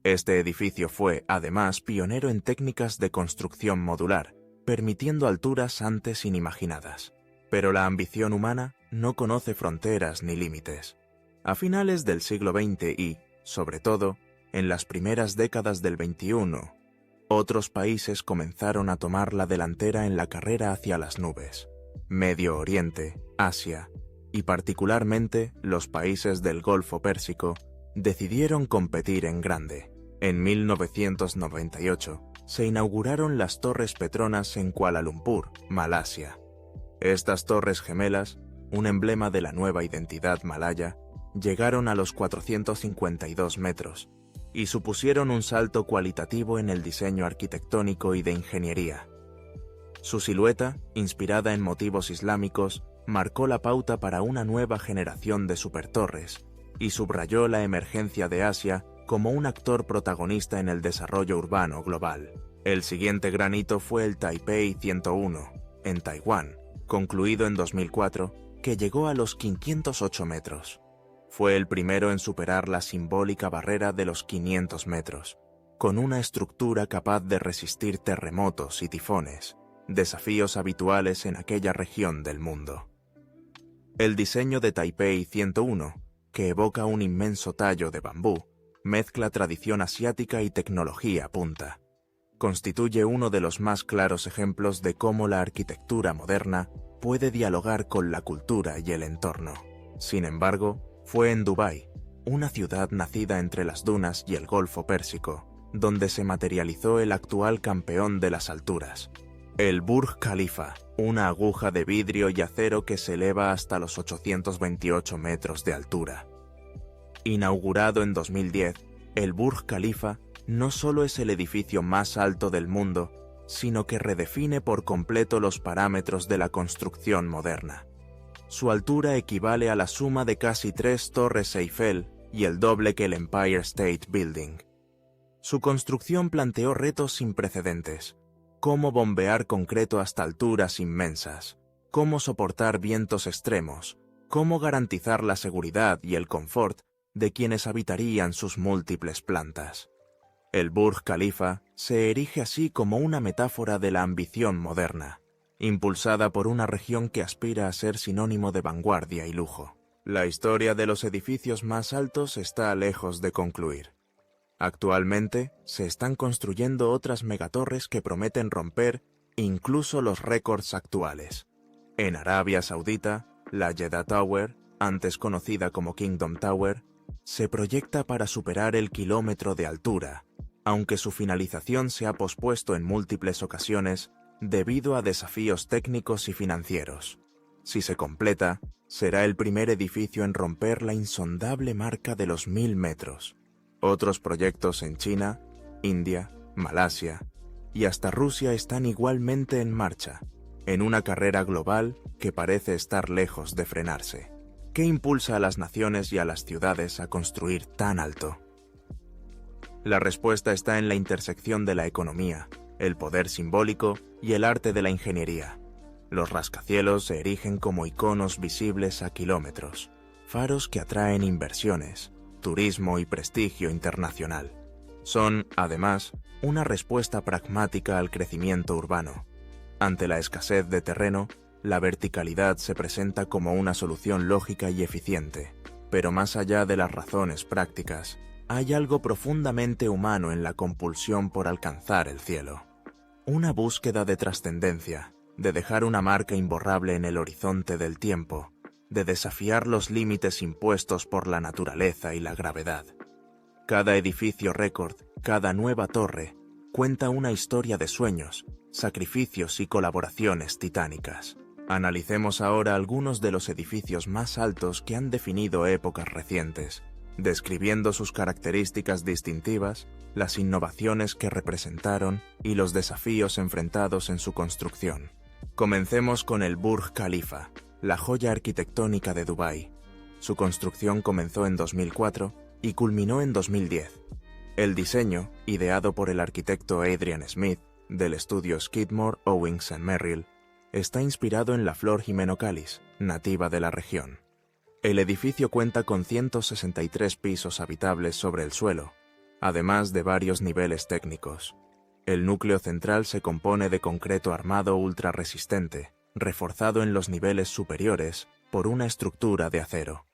Este edificio fue, además, pionero en técnicas de construcción modular, permitiendo alturas antes inimaginadas. Pero la ambición humana no conoce fronteras ni límites. A finales del siglo XX y, sobre todo, en las primeras décadas del XXI, otros países comenzaron a tomar la delantera en la carrera hacia las nubes. Medio Oriente, Asia y particularmente los países del Golfo Pérsico decidieron competir en grande. En 1998 se inauguraron las Torres Petronas en Kuala Lumpur, Malasia. Estas torres gemelas, un emblema de la nueva identidad malaya, llegaron a los 452 metros y supusieron un salto cualitativo en el diseño arquitectónico y de ingeniería. Su silueta, inspirada en motivos islámicos, marcó la pauta para una nueva generación de supertorres y subrayó la emergencia de Asia como un actor protagonista en el desarrollo urbano global. El siguiente gran hito fue el Taipei 101, en Taiwán, concluido en 2004, que llegó a los 508 metros. Fue el primero en superar la simbólica barrera de los 500 metros, con una estructura capaz de resistir terremotos y tifones, desafíos habituales en aquella región del mundo. El diseño de Taipei 101, que evoca un inmenso tallo de bambú, mezcla tradición asiática y tecnología punta. Constituye uno de los más claros ejemplos de cómo la arquitectura moderna puede dialogar con la cultura y el entorno. Sin embargo, fue en Dubái, una ciudad nacida entre las dunas y el Golfo Pérsico, donde se materializó el actual campeón de las alturas, el Burj Khalifa, una aguja de vidrio y acero que se eleva hasta los 828 metros de altura. Inaugurado en 2010, el Burj Khalifa no solo es el edificio más alto del mundo, sino que redefine por completo los parámetros de la construcción moderna. Su altura equivale a la suma de casi 3 torres Eiffel y el doble que el Empire State Building. Su construcción planteó retos sin precedentes: cómo bombear concreto hasta alturas inmensas, cómo soportar vientos extremos, cómo garantizar la seguridad y el confort de quienes habitarían sus múltiples plantas. El Burj Khalifa se erige así como una metáfora de la ambición moderna, impulsada por una región que aspira a ser sinónimo de vanguardia y lujo. La historia de los edificios más altos está lejos de concluir. Actualmente se están construyendo otras megatorres que prometen romper incluso los récords actuales. En Arabia Saudita, la Jeddah Tower, antes conocida como Kingdom Tower, se proyecta para superar el kilómetro de altura, aunque su finalización se ha pospuesto en múltiples ocasiones debido a desafíos técnicos y financieros. Si se completa, será el primer edificio en romper la insondable marca de los 1000 metros. Otros proyectos en China, India, Malasia y hasta Rusia están igualmente en marcha, en una carrera global que parece estar lejos de frenarse. ¿Qué impulsa a las naciones y a las ciudades a construir tan alto? La respuesta está en la intersección de la economía, el poder simbólico y el arte de la ingeniería. Los rascacielos se erigen como iconos visibles a kilómetros, faros que atraen inversiones, turismo y prestigio internacional. Son, además, una respuesta pragmática al crecimiento urbano. Ante la escasez de terreno, la verticalidad se presenta como una solución lógica y eficiente, pero más allá de las razones prácticas, hay algo profundamente humano en la compulsión por alcanzar el cielo. Una búsqueda de trascendencia, de dejar una marca imborrable en el horizonte del tiempo, de desafiar los límites impuestos por la naturaleza y la gravedad. Cada edificio récord, cada nueva torre, cuenta una historia de sueños, sacrificios y colaboraciones titánicas. Analicemos ahora algunos de los edificios más altos que han definido épocas recientes, describiendo sus características distintivas, las innovaciones que representaron y los desafíos enfrentados en su construcción. Comencemos con el Burj Khalifa, la joya arquitectónica de Dubái. Su construcción comenzó en 2004 y culminó en 2010. El diseño, ideado por el arquitecto Adrian Smith, del estudio Skidmore, Owings & Merrill, está inspirado en la flor Hymenocallis, nativa de la región. El edificio cuenta con 163 pisos habitables sobre el suelo, además de varios niveles técnicos. El núcleo central se compone de concreto armado ultrarresistente, reforzado en los niveles superiores por una estructura de acero.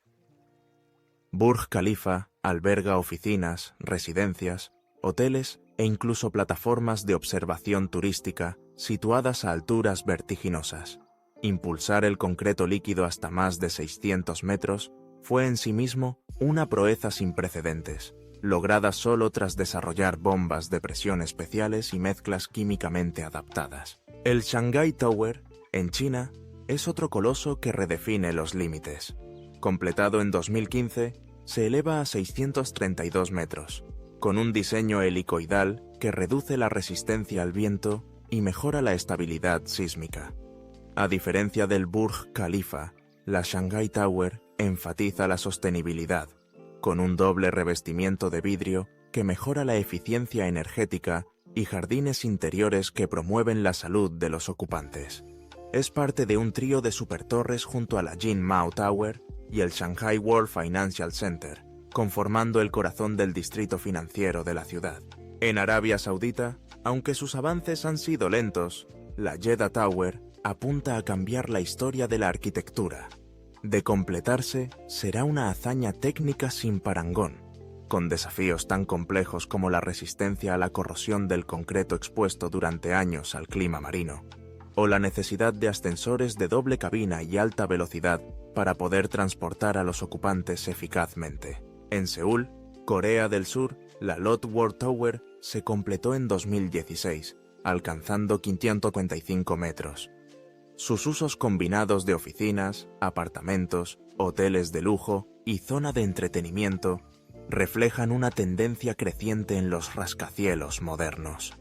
Burj Khalifa alberga oficinas, residencias, hoteles e incluso plataformas de observación turística situadas a alturas vertiginosas. Impulsar el concreto líquido hasta más de 600 metros fue en sí mismo una proeza sin precedentes, lograda solo tras desarrollar bombas de presión especiales y mezclas químicamente adaptadas. El Shanghai Tower, en China, es otro coloso que redefine los límites. Completado en 2015, se eleva a 632 metros, con un diseño helicoidal que reduce la resistencia al viento y mejora la estabilidad sísmica. A diferencia del Burj Khalifa, la Shanghai Tower enfatiza la sostenibilidad, con un doble revestimiento de vidrio que mejora la eficiencia energética y jardines interiores que promueven la salud de los ocupantes. Es parte de un trío de supertorres junto a la Jin Mao Tower y el Shanghai World Financial Center, conformando el corazón del distrito financiero de la ciudad. En Arabia Saudita, aunque sus avances han sido lentos, la Jeddah Tower apunta a cambiar la historia de la arquitectura. De completarse, será una hazaña técnica sin parangón, con desafíos tan complejos como la resistencia a la corrosión del concreto expuesto durante años al clima marino, o la necesidad de ascensores de doble cabina y alta velocidad para poder transportar a los ocupantes eficazmente. En Seúl, Corea del Sur, la Lotte World Tower se completó en 2016, alcanzando 555 metros. Sus usos combinados de oficinas, apartamentos, hoteles de lujo y zona de entretenimiento reflejan una tendencia creciente en los rascacielos modernos.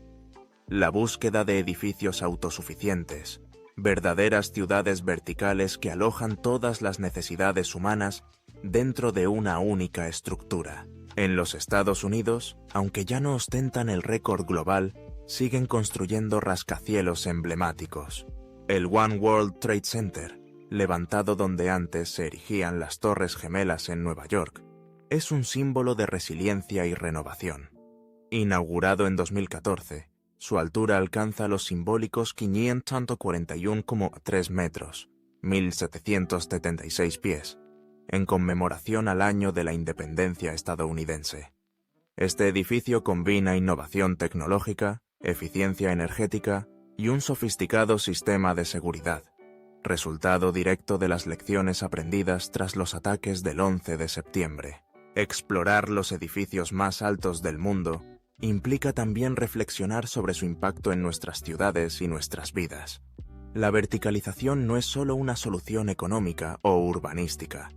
La búsqueda de edificios autosuficientes, verdaderas ciudades verticales que alojan todas las necesidades humanas dentro de una única estructura. En los Estados Unidos, aunque ya no ostentan el récord global, siguen construyendo rascacielos emblemáticos. El One World Trade Center, levantado donde antes se erigían las Torres Gemelas en Nueva York, es un símbolo de resiliencia y renovación. Inaugurado en 2014, su altura alcanza los simbólicos 541,3 metros, 1.776 pies, en conmemoración al año de la independencia estadounidense. Este edificio combina innovación tecnológica, eficiencia energética y un sofisticado sistema de seguridad, resultado directo de las lecciones aprendidas tras los ataques del 11 de septiembre. Explorar los edificios más altos del mundo implica también reflexionar sobre su impacto en nuestras ciudades y nuestras vidas. La verticalización no es solo una solución económica o urbanística.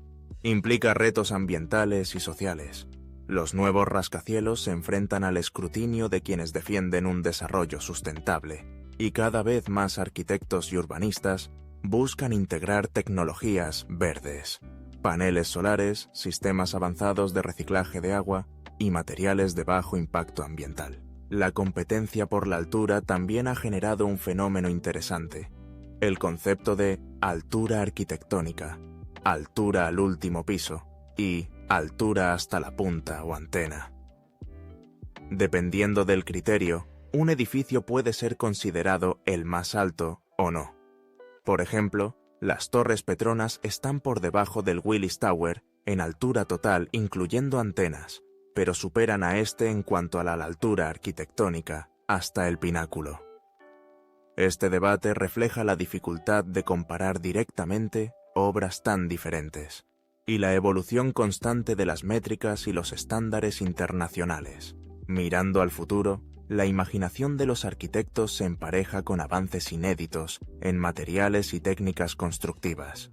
Implica retos ambientales y sociales. Los nuevos rascacielos se enfrentan al escrutinio de quienes defienden un desarrollo sustentable, y cada vez más arquitectos y urbanistas buscan integrar tecnologías verdes, paneles solares, sistemas avanzados de reciclaje de agua y materiales de bajo impacto ambiental. La competencia por la altura también ha generado un fenómeno interesante: el concepto de altura arquitectónica, altura al último piso y altura hasta la punta o antena. Dependiendo del criterio, un edificio puede ser considerado el más alto o no. Por ejemplo, las Torres Petronas están por debajo del Willis Tower en altura total incluyendo antenas, pero superan a este en cuanto a la altura arquitectónica, hasta el pináculo. Este debate refleja la dificultad de comparar directamente obras tan diferentes, y la evolución constante de las métricas y los estándares internacionales. Mirando al futuro, la imaginación de los arquitectos se empareja con avances inéditos en materiales y técnicas constructivas.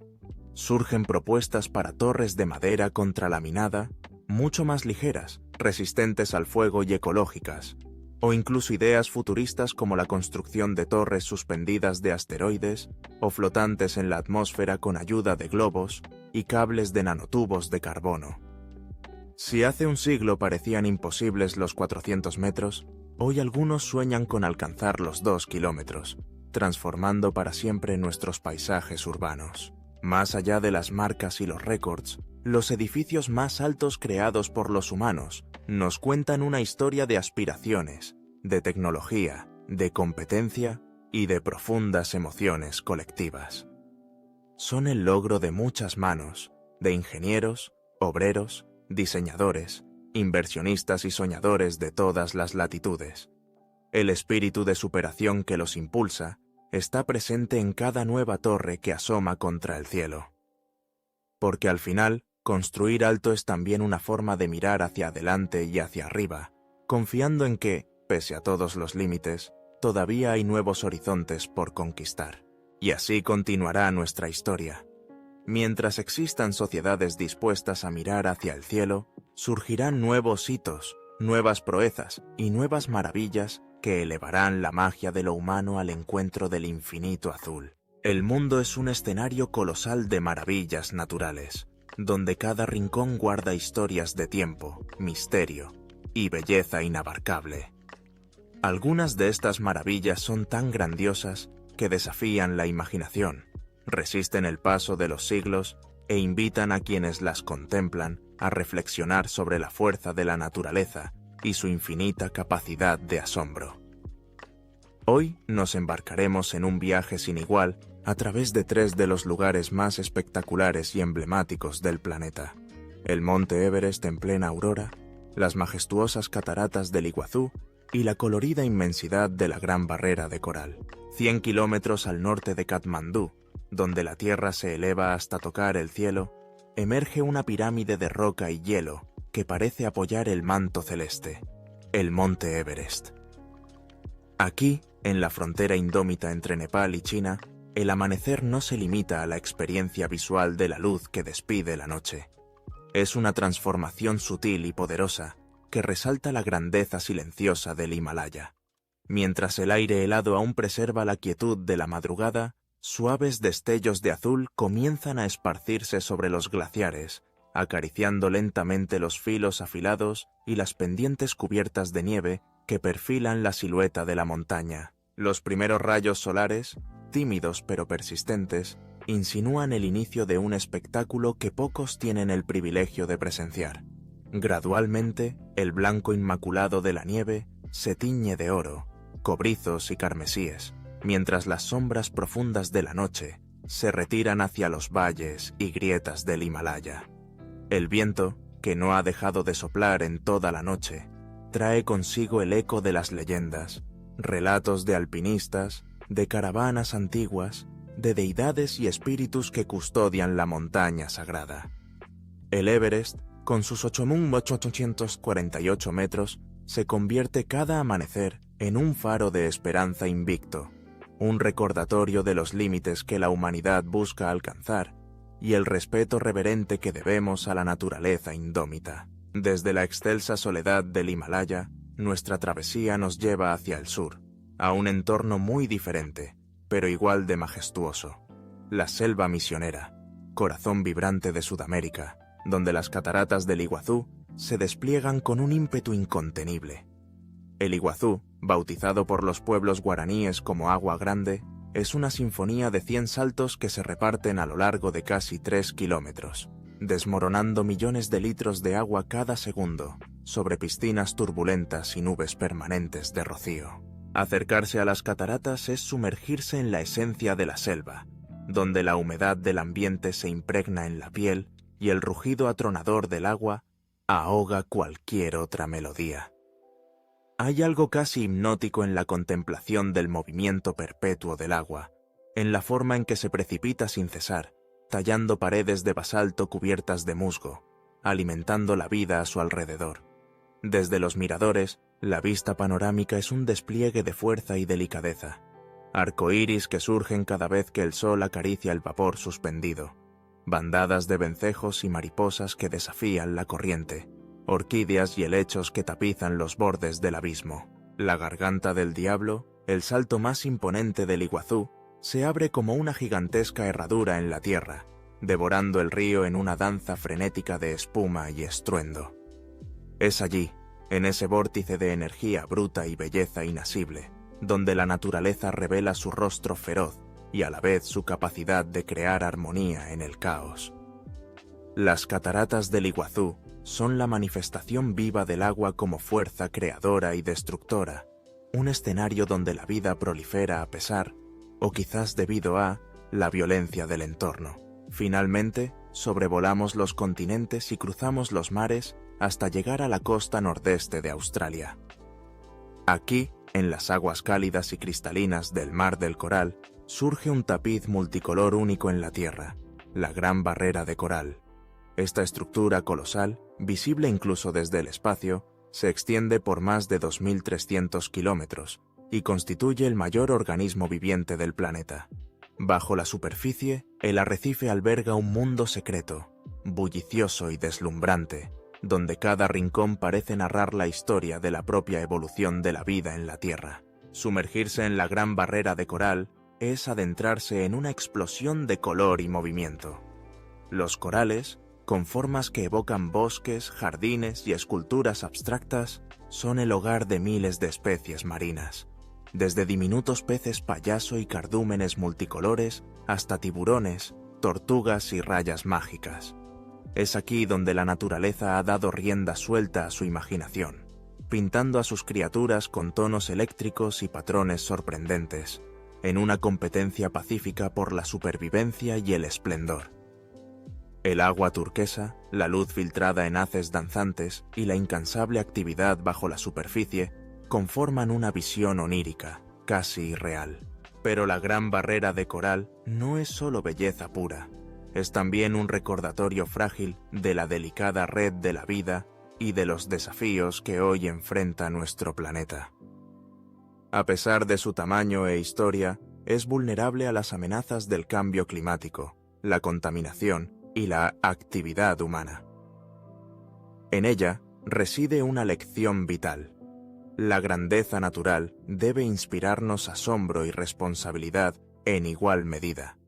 Surgen propuestas para torres de madera contralaminada, mucho más ligeras, resistentes al fuego y ecológicas, o incluso ideas futuristas como la construcción de torres suspendidas de asteroides o flotantes en la atmósfera con ayuda de globos y cables de nanotubos de carbono. Si hace un siglo parecían imposibles los 400 metros, hoy algunos sueñan con alcanzar los 2 kilómetros, transformando para siempre nuestros paisajes urbanos. Más allá de las marcas y los récords, los edificios más altos creados por los humanos nos cuentan una historia de aspiraciones, de tecnología, de competencia y de profundas emociones colectivas. son el logro de muchas manos, de ingenieros, obreros, diseñadores, inversionistas y soñadores de todas las latitudes. El espíritu de superación que los impulsa está presente en cada nueva torre que asoma contra el cielo. Porque al final, construir alto es también una forma de mirar hacia adelante y hacia arriba, confiando en que, pese a todos los límites, todavía hay nuevos horizontes por conquistar. Y así continuará nuestra historia. Mientras existan sociedades dispuestas a mirar hacia el cielo, surgirán nuevos hitos, nuevas proezas y nuevas maravillas que elevarán la magia de lo humano al encuentro del infinito azul. El mundo es un escenario colosal de maravillas naturales, donde cada rincón guarda historias de tiempo, misterio y belleza inabarcable. Algunas de estas maravillas son tan grandiosas que desafían la imaginación, resisten el paso de los siglos e invitan a quienes las contemplan a reflexionar sobre la fuerza de la naturaleza y su infinita capacidad de asombro. Hoy nos embarcaremos en un viaje sin igual a través de 3 de los lugares más espectaculares y emblemáticos del planeta: el Monte Everest en plena aurora, las majestuosas cataratas del Iguazú y la colorida inmensidad de la Gran Barrera de Coral. 100 kilómetros al norte de Katmandú, donde la tierra se eleva hasta tocar el cielo, emerge una pirámide de roca y hielo que parece apoyar el manto celeste, el Monte Everest. Aquí, en la frontera indómita entre Nepal y China, el amanecer no se limita a la experiencia visual de la luz que despide la noche. Es una transformación sutil y poderosa que resalta la grandeza silenciosa del Himalaya. Mientras el aire helado aún preserva la quietud de la madrugada, suaves destellos de azul comienzan a esparcirse sobre los glaciares, acariciando lentamente los filos afilados y las pendientes cubiertas de nieve que perfilan la silueta de la montaña. Los primeros rayos solares, tímidos pero persistentes, insinúan el inicio de un espectáculo que pocos tienen el privilegio de presenciar. Gradualmente, el blanco inmaculado de la nieve se tiñe de oro, cobrizos y carmesíes, mientras las sombras profundas de la noche se retiran hacia los valles y grietas del Himalaya. El viento, que no ha dejado de soplar en toda la noche, trae consigo el eco de las leyendas, relatos de alpinistas, de caravanas antiguas, de deidades y espíritus que custodian la montaña sagrada. El Everest, con sus 8.848 metros, se convierte cada amanecer en un faro de esperanza invicto, un recordatorio de los límites que la humanidad busca alcanzar y el respeto reverente que debemos a la naturaleza indómita. Desde la excelsa soledad del Himalaya, nuestra travesía nos lleva hacia el sur, a un entorno muy diferente, pero igual de majestuoso: la selva misionera, corazón vibrante de Sudamérica, donde las cataratas del Iguazú se despliegan con un ímpetu incontenible. El Iguazú, bautizado por los pueblos guaraníes como Agua Grande, es una sinfonía de 100 saltos que se reparten a lo largo de casi 3 kilómetros, desmoronando millones de litros de agua cada segundo sobre piscinas turbulentas y nubes permanentes de rocío. Acercarse a las cataratas es sumergirse en la esencia de la selva, donde la humedad del ambiente se impregna en la piel y el rugido atronador del agua ahoga cualquier otra melodía. Hay algo casi hipnótico en la contemplación del movimiento perpetuo del agua, en la forma en que se precipita sin cesar, tallando paredes de basalto cubiertas de musgo, alimentando la vida a su alrededor. Desde los miradores, la vista panorámica es un despliegue de fuerza y delicadeza, arcoíris que surgen cada vez que el sol acaricia el vapor suspendido, bandadas de vencejos y mariposas que desafían la corriente, orquídeas y helechos que tapizan los bordes del abismo. La garganta del diablo, el salto más imponente del Iguazú, se abre como una gigantesca herradura en la tierra, devorando el río en una danza frenética de espuma y estruendo. Es allí, en ese vórtice de energía bruta y belleza inasible, donde la naturaleza revela su rostro feroz y a la vez su capacidad de crear armonía en el caos. Las cataratas del Iguazú son la manifestación viva del agua como fuerza creadora y destructora, un escenario donde la vida prolifera a pesar, o quizás debido a, la violencia del entorno. Finalmente, sobrevolamos los continentes y cruzamos los mares hasta llegar a la costa nordeste de Australia. Aquí, en las aguas cálidas y cristalinas del Mar del Coral, surge un tapiz multicolor único en la Tierra, la Gran Barrera de Coral. Esta estructura colosal, visible incluso desde el espacio, se extiende por más de 2.300 kilómetros y constituye el mayor organismo viviente del planeta. Bajo la superficie, el arrecife alberga un mundo secreto, bullicioso y deslumbrante, donde cada rincón parece narrar la historia de la propia evolución de la vida en la Tierra. Sumergirse en la Gran Barrera de Coral es adentrarse en una explosión de color y movimiento. Los corales, con formas que evocan bosques, jardines y esculturas abstractas, son el hogar de miles de especies marinas, desde diminutos peces payaso y cardúmenes multicolores hasta tiburones, tortugas y rayas mágicas. Es aquí donde la naturaleza ha dado rienda suelta a su imaginación, pintando a sus criaturas con tonos eléctricos y patrones sorprendentes, en una competencia pacífica por la supervivencia y el esplendor. El agua turquesa, la luz filtrada en haces danzantes y la incansable actividad bajo la superficie conforman una visión onírica, casi irreal. Pero la Gran Barrera de Coral no es solo belleza pura, es también un recordatorio frágil de la delicada red de la vida y de los desafíos que hoy enfrenta nuestro planeta. A pesar de su tamaño e historia, es vulnerable a las amenazas del cambio climático, la contaminación y la actividad humana. En ella reside una lección vital. La grandeza natural debe inspirarnos asombro y responsabilidad en igual medida,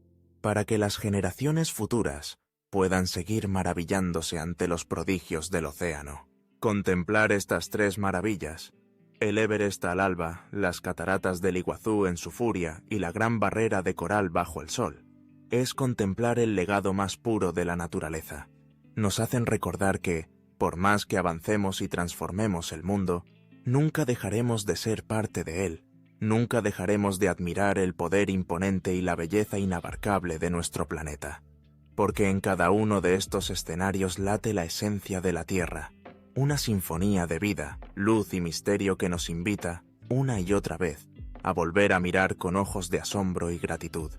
para que las generaciones futuras puedan seguir maravillándose ante los prodigios del océano. Contemplar estas tres maravillas, el Everest al alba, las cataratas del Iguazú en su furia y la Gran Barrera de Coral bajo el sol, es contemplar el legado más puro de la naturaleza. Nos hacen recordar que, por más que avancemos y transformemos el mundo, nunca dejaremos de ser parte de él, nunca dejaremos de admirar el poder imponente y la belleza inabarcable de nuestro planeta. Porque en cada uno de estos escenarios late la esencia de la Tierra, una sinfonía de vida, luz y misterio que nos invita, una y otra vez, a volver a mirar con ojos de asombro y gratitud.